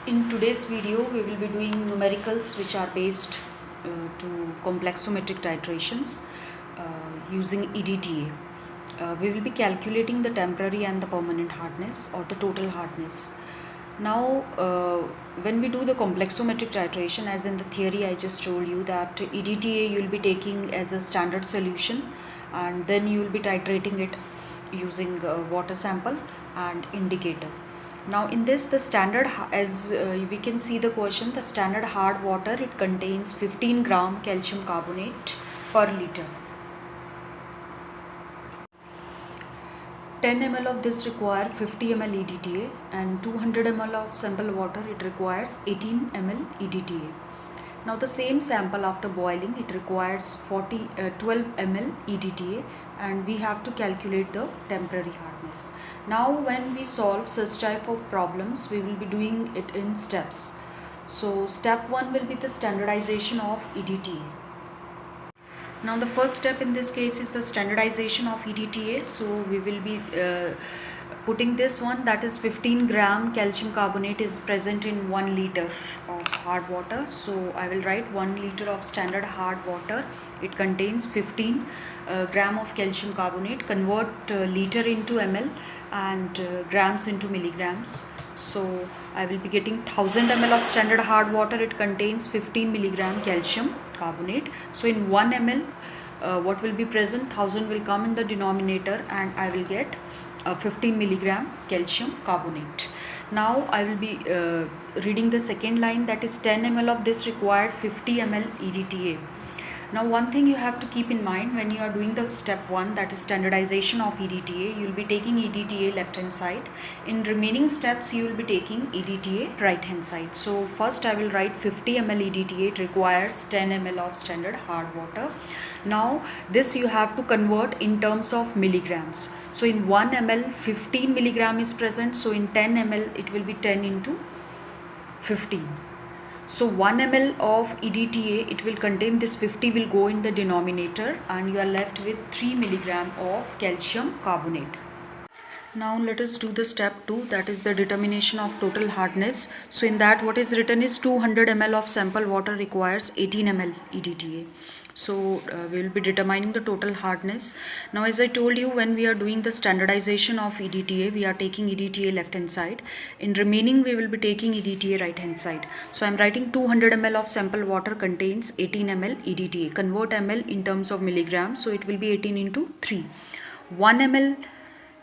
In today's video, we will be doing numericals which are based to complexometric titrations using EDTA. We will be calculating the temporary and the permanent hardness or the total hardness. Now, when we do the complexometric titration, as in the theory I just told you that EDTA you will be taking as a standard solution, and then you will be titrating it using water sample and indicator. Now in this, the standard, as we can see the question, the standard hard water, it contains 15 gram calcium carbonate per liter. 10 ml of this require 50 ml EDTA, and 200 ml of sample water, it requires 18 ml EDTA. Now the same sample after boiling, it requires 12 ml EDTA, and we have to calculate the temporary hardness. Now when we solve such type of problems, we will be doing it in steps. So step 1 will be the standardization of EDTA. Now the first step in this case is the standardization of EDTA. So we will be putting this one, that is 15 gram calcium carbonate is present in 1 liter of hard water. So I will write 1 liter of standard hard water, it contains 15 gram of calcium carbonate. Convert liter into ml and grams into milligrams. So I will be getting 1000 ml of standard hard water, it contains 15 milligram calcium carbonate. So in 1 ml what will be present, 1000 will come in the denominator, and I will get 15 milligram calcium carbonate. Now I will be reading the second line, that is 10 ml of this required 50 ml EDTA. Now one thing you have to keep in mind when you are doing the step 1, that is standardization of EDTA, you will be taking EDTA left hand side. In remaining steps you will be taking EDTA right hand side. So first I will write 50 ml EDTA, it requires 10 ml of standard hard water. Now this you have to convert in terms of milligrams. So in 1 ml 15 milligram is present, so in 10 ml it will be 10 into 15. So 1 ml of EDTA, it will contain this 50 will go in the denominator, and you are left with 3 milligram of calcium carbonate. Now let us do the step 2, that is the determination of total hardness. So in that what is written is 200 ml of sample water requires 18 ml EDTA. So we will be determining the total hardness. Now as I told you, when we are doing the standardization of EDTA, we are taking EDTA left hand side. In remaining we will be taking EDTA right hand side. So I am writing 200 ml of sample water contains 18 ml EDTA. Convert ml in terms of milligrams, so it will be 18 into 3. 1 ml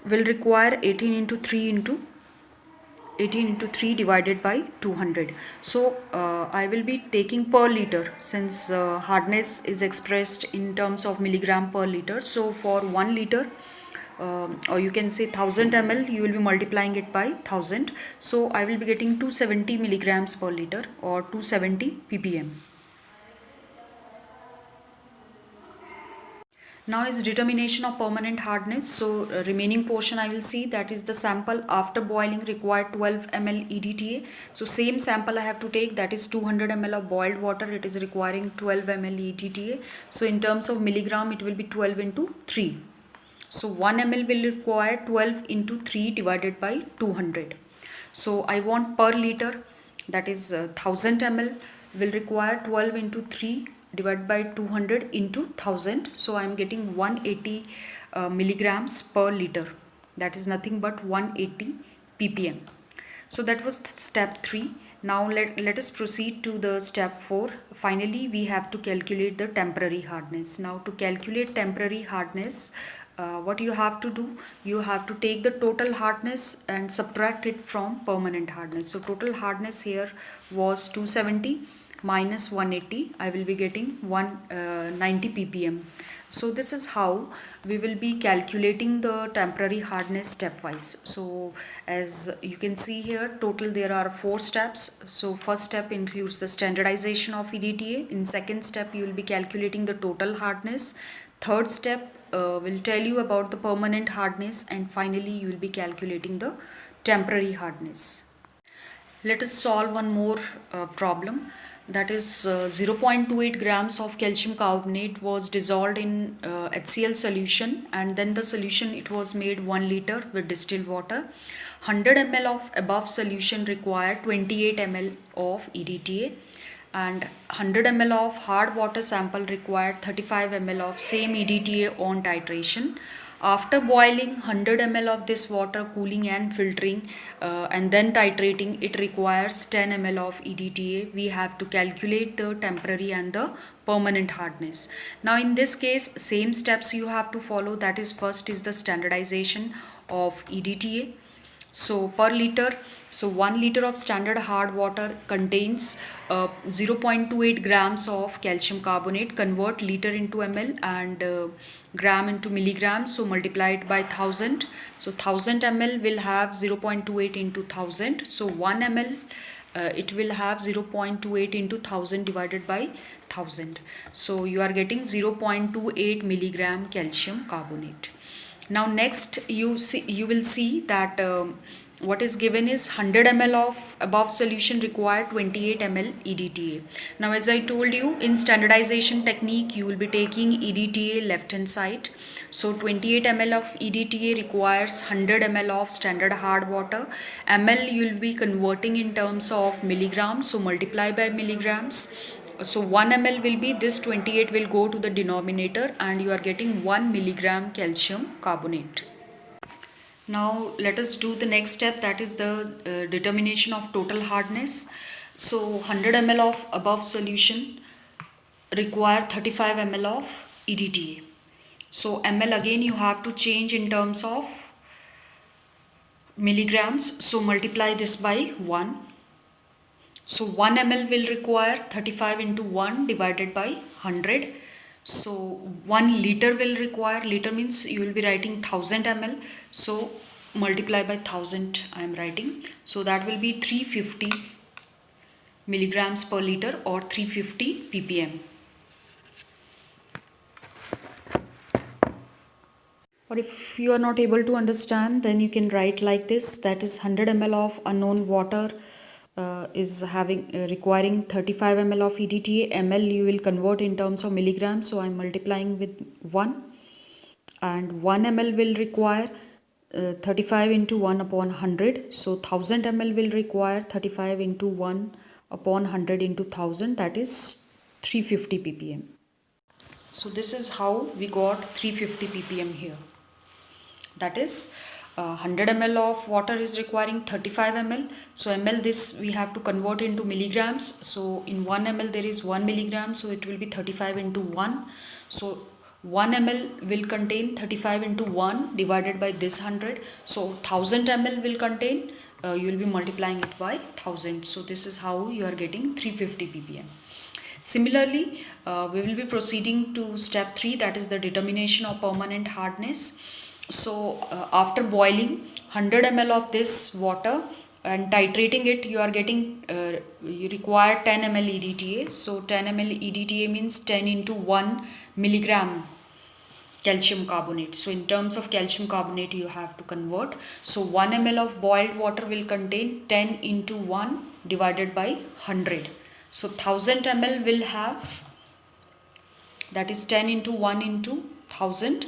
will require 18 into 3 divided by 200. So I will be taking per liter, since hardness is expressed in terms of milligram per liter. So for 1 liter or you can say 1000 ml, you will be multiplying it by 1000. So I will be getting 270 milligrams per liter or 270 ppm. Now is determination of permanent hardness. So remaining portion I will see, that is the sample after boiling required 12 ml EDTA. So same sample I have to take, that is 200 ml of boiled water, it is requiring 12 ml EDTA. So in terms of milligram it will be 12 into 3. So 1 ml will require 12 into 3 divided by 200. So I want per liter, that is 1000 ml will require 12 into 3 divided by 200 into 1000. So I am getting 180 milligrams per liter, that is nothing but 180 ppm. So that was step 3. Now let us proceed to the step 4. Finally we have to calculate the temporary hardness. Now to calculate temporary hardness, what you have to do, you have to take the total hardness and subtract it from permanent hardness. So total hardness here was 270 minus 180, I will be getting 190 ppm. So this is how we will be calculating the temporary hardness stepwise. So as you can see here, total there are 4 steps. So first step includes the standardization of EDTA. In second step you will be calculating the total hardness. Third step will tell you about the permanent hardness, and finally you will be calculating the temporary hardness. Let us solve one more problem. that is 0.28 grams of calcium carbonate was dissolved in HCl solution, and then the solution it was made 1 liter with distilled water. 100 ml of above solution required 28 ml of EDTA, and 100 ml of hard water sample required 35 ml of same EDTA on titration. After boiling 100 ml of this water, cooling and filtering, and then titrating, it requires 10 ml of EDTA. We have to calculate the temporary and the permanent hardness. Now in this case, same steps you have to follow. That is, first is the standardization of EDTA. So per liter, so 1 liter of standard hard water contains 0.28 grams of calcium carbonate. Convert liter into ml and gram into milligrams, so multiply it by 1000. So 1000 ml will have 0.28 into 1000, so 1 ml it will have 0.28 into 1000 divided by 1000, so you are getting 0.28 milligram calcium carbonate. Now next you will see that what is given is 100 ml of above solution required 28 ml EDTA. Now as I told you, in standardization technique you will be taking EDTA left hand side. So 28 ml of EDTA requires 100 ml of standard hard water. Ml you will be converting in terms of milligrams, so multiply by milligrams. So 1 ml will be this, 28 will go to the denominator, and you are getting 1 milligram calcium carbonate. Now let us do the next step, that is the determination of total hardness. So 100 ml of above solution require 35 ml of EDTA. So ml again you have to change in terms of milligrams, so multiply this by 1. So 1 ml will require 35 into 1 divided by 100. So 1 liter will require, liter means you will be writing 1000 ml. So multiply by 1000 I am writing. So that will be 350 milligrams per liter or 350 ppm. Or if you are not able to understand, then you can write like this, that is 100 ml of unknown water is requiring 35 ml of EDTA. ml you will convert in terms of milligrams, so I am multiplying with 1, and 1 ml will require 35 into 1 upon 100, so 1000 ml will require 35 into 1 upon 100 into 1000, that is 350 ppm. So this is how we got 350 ppm here. That is 100 ml of water is requiring 35 ml. So ml, this we have to convert into milligrams. So in 1 ml there is 1 milligram, so it will be 35 into 1. So 1 ml will contain 35 into 1 divided by this 100. So 1000 ml will contain, you will be multiplying it by 1000. So this is how you are getting 350 ppm. Similarly, we will be proceeding to step 3, that is the determination of permanent hardness. So after boiling 100 ml of this water and titrating it, you are getting, you require 10 ml EDTA. So 10 ml EDTA means 10 into 1 milligram calcium carbonate. So in terms of calcium carbonate you have to convert. So 1 ml of boiled water will contain 10 into 1 divided by 100. So 1000 ml will have, that is 10 into 1 into 1000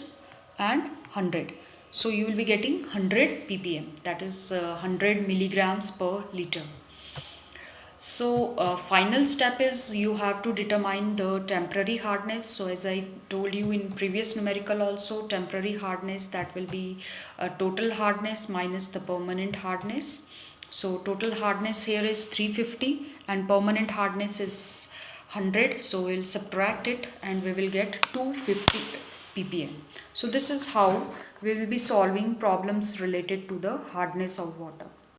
and 100. So you will be getting 100 ppm, that is 100 milligrams per liter. So final step is you have to determine the temporary hardness. So as I told you in previous numerical also, temporary hardness, that will be total hardness minus the permanent hardness. So total hardness here is 350 and permanent hardness is 100. So we'll subtract it and we will get 250 ppm. So this is how we will be solving problems related to the hardness of water.